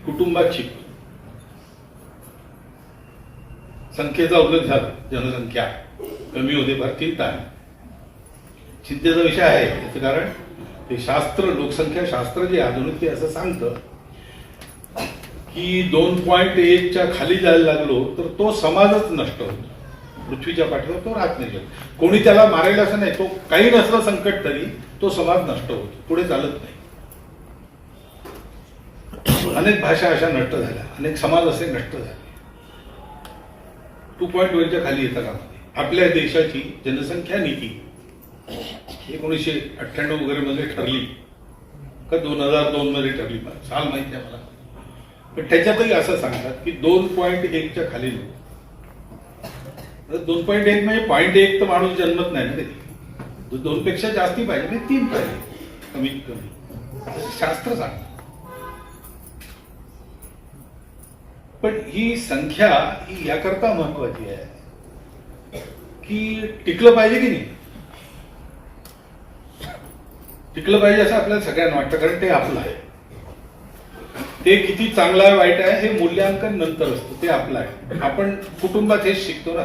कुटुंबात शिकतो. संख्येचा उल्लेख झाला, जनसंख्या कमी होते भारतीय आहे चिंतेचा विषय आहे. त्याचं कारण ते शास्त्र, लोकसंख्या शास्त्र जे आधुनिक ते असं सांगतं की 2.1च्या खाली जायला लागलो तर तो समाजच नष्ट होतो. पृथ्वीच्या पाठीवर तो राहत नाही. कोणी त्याला मारेल असं नाही, तो काही नसलं संकट तरी तो समाज नष्ट होतो, पुढे चालत नाही. अनेक भाषा अशा नष्ट झाल्या, अनेक समाज असे नष्ट झाले. 2.1च्या खाली येतं का? आपल्या देशाची जनसंख्या नीती 1998 वगैरे मध्ये ठरली का 2002 मध्ये ठरली, साल माहिती आहे मला. पण त्याच्यातही असं सांगतात की 2.1च्या खाली 2.1 म्हणजे 0.1 तर माणूस जन्मत नाही ना कधी. 2 पेक्षा जास्ती पाहिजे, म्हणजे 3 पाहिजे कमीत कमी, शास्त्र सांगतं. पण ही संख्या ही याकरता महत्वाची आहे की टिकलं पाहिजे की नाही. टिकलं पाहिजे असं आपल्याला सगळ्यांना वाटतं, कारण ते आपलं आहे. ते किती चांगलं आहे वाईट आहे हे मूल्यांकन नंतर असतं, ते आपलं आहे. आपण कुटुंबात हेच शिकतो ना.